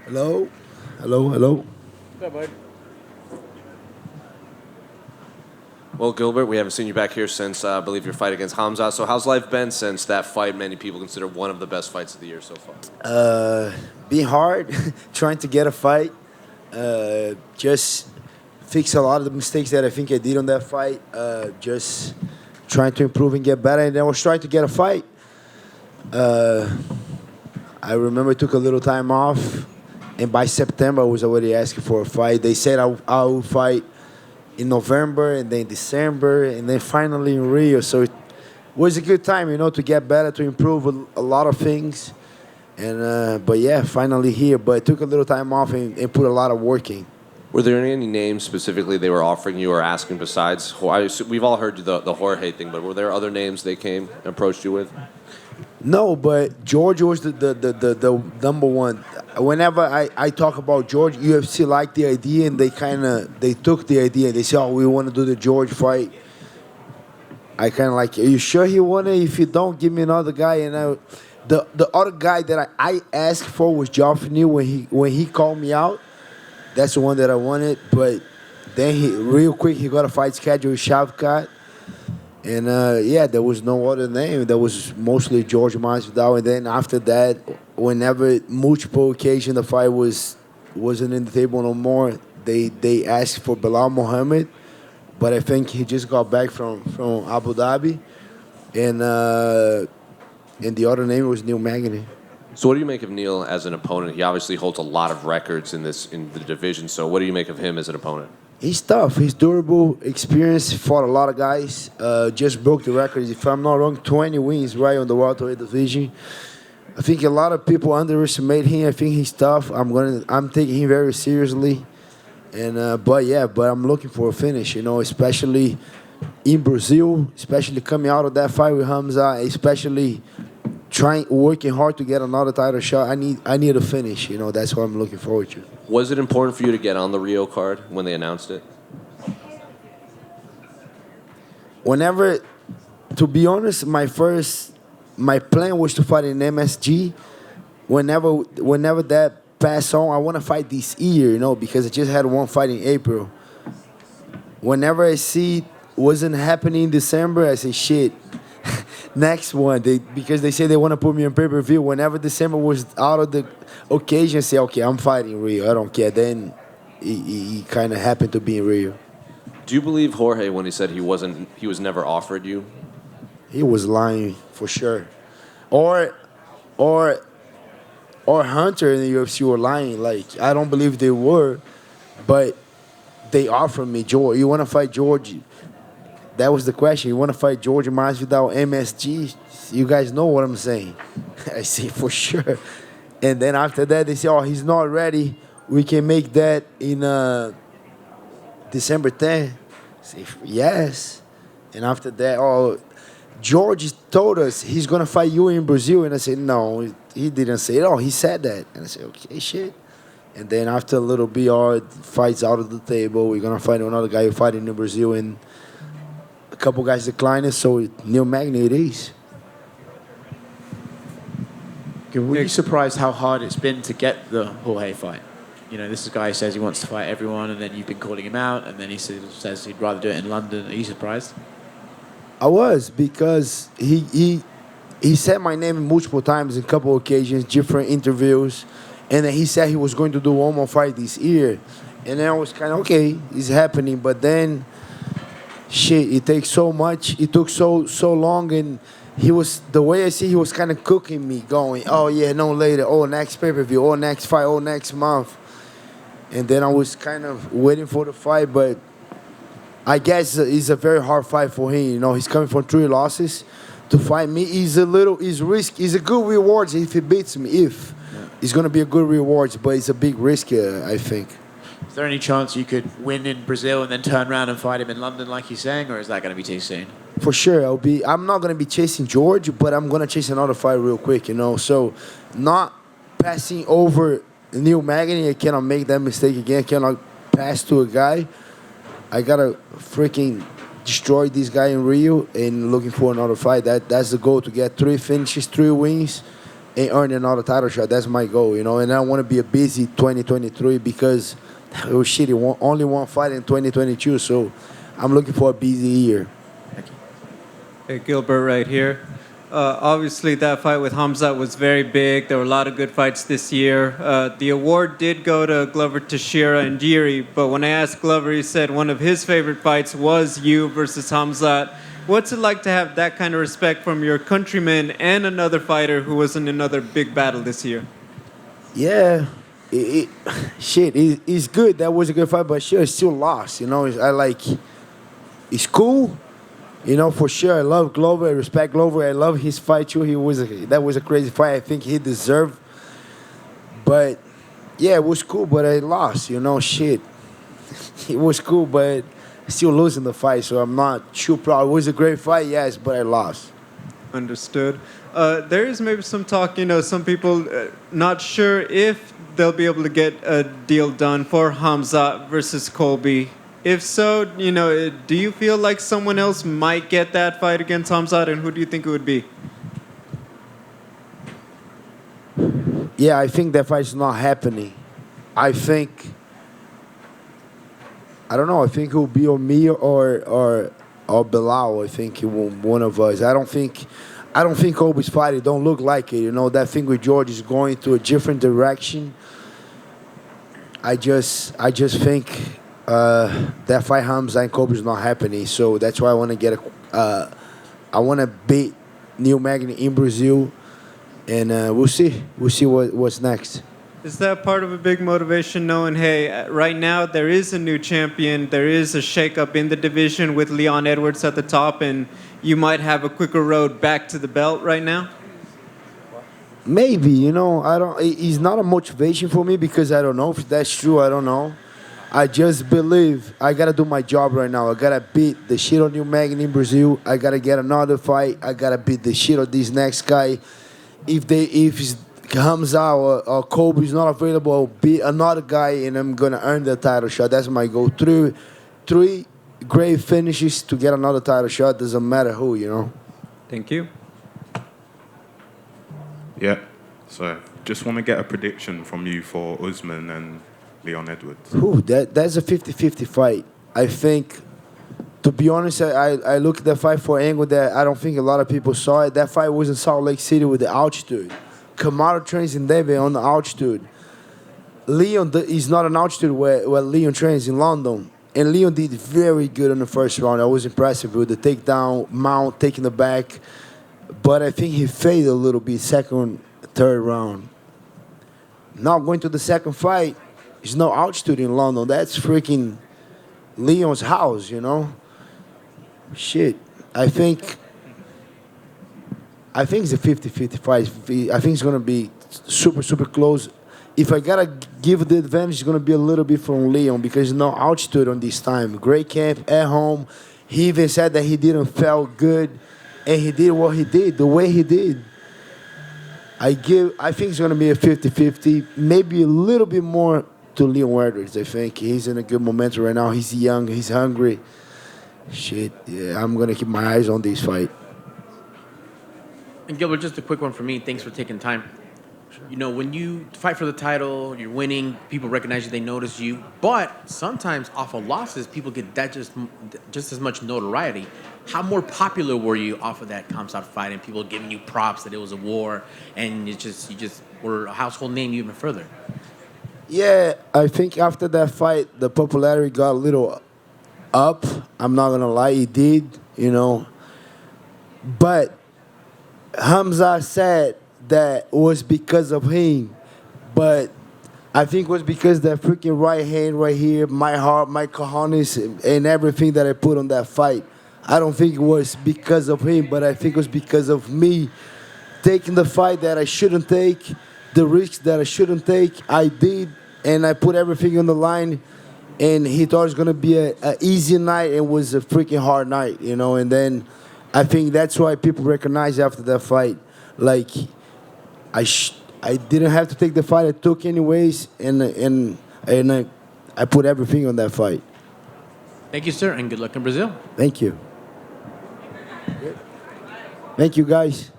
Hello? Hello, hello. Yeah, bud. Well, Gilbert, we haven't seen you back here since I believe your fight against Hamza. So, how's life been since that fight? Many people consider one of the best fights of the year so far. Being hard, trying to get a fight. Just fix a lot of the mistakes that I think I did on that fight. Just trying to improve and get better. And then I was trying to get a fight. I remember I took a little time off. And by September, I was already asking for a fight. They said I would fight in November and then December and then finally in Rio. So it was a good time, to get better, to improve a lot of things. And but yeah, finally here. But I took a little time off and put a lot of work in. Were there any names specifically they were offering you or asking besides? We've all heard the Jorge thing, but were there other names they came and approached you with? No, but George was the number one. Whenever I talk about George, UFC liked the idea and they took the idea. They said, "Oh, we want to do the George fight." I kind of like, "Are you sure he want it? If you don't, give me another guy." And the other guy that I asked for was Joffrey when he called me out. That's the one that I wanted. But then real quick he got a fight schedule with Shavkat. And yeah, there was no other name. There was mostly Jorge Masvidal. And then after that, whenever multiple occasions the fight wasn't in the table no more, they asked for Bilal Muhammad, but I think he just got back from Abu Dhabi, and the other name was Neil Magny. So, what do you make of Neil as an opponent? He obviously holds a lot of records in the division. So, what do you make of him as an opponent? He's tough. He's durable, experienced, fought a lot of guys. Just broke the record. If I'm not wrong, 20 wins right on the welterweight division. I think a lot of people underestimate him. I think he's tough. I'm taking him very seriously. And but I'm looking for a finish. Especially in Brazil, especially coming out of that fight with Hamza, especially working hard to get another title shot. I need a finish. That's what I'm looking forward to. Was it important for you to get on the Rio card when they announced it? Whenever, to be honest, my plan was to fight in MSG. Whenever that passed on, I want to fight this year, because I just had one fight in April. Whenever I see it wasn't happening in December, I say shit. Next one, because they say they want to put me on pay-per-view. Whenever December was out of the occasion, I say, okay, I'm fighting Rio. I don't care. Then he kind of happened to be in Rio. Do you believe Jorge when he said he was never offered you? He was lying for sure. Or Hunter in the UFC were lying. Like, I don't believe they were, but they offered me George. You want to fight George? That was the question. You want to fight Jorge Masvidal MSG? You guys know what I'm saying. I say for sure. And then after that, they say, oh, he's not ready. We can make that in December 10th. I say, yes. And after that, oh, George told us he's going to fight you in Brazil. And I said, no, he didn't say it. Oh, he said that. And I said, okay, shit. And then after a little BR, fights out of the table. We're going to fight another guy who fighting in Brazil. And a couple guys declining, so Neil Magny it is. Were you surprised how hard it's been to get the Jorge fight? This is a guy who says he wants to fight everyone, and then you've been calling him out, and then he says he'd rather do it in London. Are you surprised? I was, because he said my name multiple times in a couple occasions, different interviews, and then he said he was going to do one more fight this year. And then I was kind of, okay, it's happening, but then shit, it takes so much. It took so long, and the way I see, he was kind of cooking me, going, oh yeah, no later, oh next pay-per-view, oh next fight, oh next month. And then I was kind of waiting for the fight, but I guess it's a very hard fight for him. He's coming from 3 losses. To fight me is risk. It's a good reward if he beats me. It's going to be a good reward, but it's a big risk, I think. Is there any chance you could win in Brazil and then turn around and fight him in London like you're saying, or is that going to be too soon? For sure, I'm not going to be chasing George, but I'm going to chase another fight real quick, So not passing over Neil Magny. I cannot make that mistake again. I cannot pass to a guy. I got to freaking destroy this guy in Rio and looking for another fight. That's the goal, to get 3 finishes, 3 wins, and earn another title shot. That's my goal, you know. And I want to be a busy 2023 because it was shitty. Only one fight in 2022, so I'm looking for a busy year. Hey, Gilbert right here. Obviously, that fight with Hamza was very big. There were a lot of good fights this year. The award did go to Glover Teixeira and Jiri, but when I asked Glover, he said one of his favorite fights was you versus Hamza. What's it like to have that kind of respect from your countrymen and another fighter who was in another big battle this year? Yeah, it's good. That was a good fight, but sure, it's still lost. You know, it's cool. You know, for sure, I love Glover. I respect Glover. I love his fight too. That was a crazy fight. I think he deserved. But yeah, it was cool. But I lost. You know, shit. It was cool, but still losing the fight. So I'm not too proud. It was a great fight, yes, but I lost. Understood. There is maybe some talk, you know, some people not sure if they'll be able to get a deal done for Hamza versus Colby. If so, you know, do you feel like someone else might get that fight against Hamza, and who do you think it would be? Yeah, I think that fight's not happening. I don't know. I think it will be on me or Bilal. I think it will one of us. I don't think Colby's fight. It don't look like it. You know, that thing with George is going to a different direction. I just think that fight Hamza and Colby is not happening. So that's why I want to I want to beat Neil Magny in Brazil, and we'll see. We'll see what's next. Is that part of a big motivation, knowing, hey, right now there is a new champion, there is a shakeup in the division with Leon Edwards at the top, and you might have a quicker road back to the belt right now? Maybe, you know, it's not a motivation for me because I don't know if that's true. I don't know. I just believe I gotta do my job right now. I gotta beat the shit on Neil Magny in Brazil. I gotta get another fight. I gotta beat the shit on this next guy. If Hamza or Colby is not available, I'll beat another guy and I'm gonna earn the title shot. That's my goal. Three great finishes to get another title shot. Doesn't matter who, you know. Thank you. Yeah. So just want to get a prediction from you for Usman and Leon Edwards. That's a 50-50 fight. I think, to be honest, I look at that fight for an angle that I don't think a lot of people saw it. That fight was in Salt Lake City with the altitude. Kamaru trains in Denver on the altitude. Leon is not an altitude where Leon trains in London. And Leon did very good in the first round. I was impressive with the takedown, mount, taking the back. But I think he failed a little bit second, third round. Now going to the second fight, there's no altitude in London. That's freaking Leon's house, you know? Shit. I think it's a 50-50 fight. I think it's going to be super, super close. If I got to give the advantage, it's going to be a little bit from Leon because no altitude on this time. Great camp, at home. He even said that he didn't feel good, and he did what he did, the way he did. I think it's going to be a 50-50, maybe a little bit more to Leon Edwards. I think he's in a good momentum right now. He's young, he's hungry. Shit, yeah, I'm going to keep my eyes on this fight. And Gilbert, just a quick one for me. Thanks for taking time. You know, when you fight for the title, you're winning, people recognize you, they notice you. But sometimes off of losses, people get that just as much notoriety. How more popular were you off of that Khamzat fight and people giving you props that it was a war and you just were a household name even further? Yeah, I think after that fight, the popularity got a little up. I'm not going to lie, it did, you know. But Hamza said that was because of him. But I think it was because that freaking right hand right here, my heart, my cojones, and everything that I put on that fight. I don't think it was because of him, but I think it was because of me taking the fight that I shouldn't take, the risks that I shouldn't take. I did, and I put everything on the line, and he thought it was going to be an easy night. It was a freaking hard night, you know, and then I think that's why people recognize after that fight, like, I didn't have to take the fight. I took anyways, and I put everything on that fight. Thank you, sir, and good luck in Brazil. Thank you. Thank you, guys.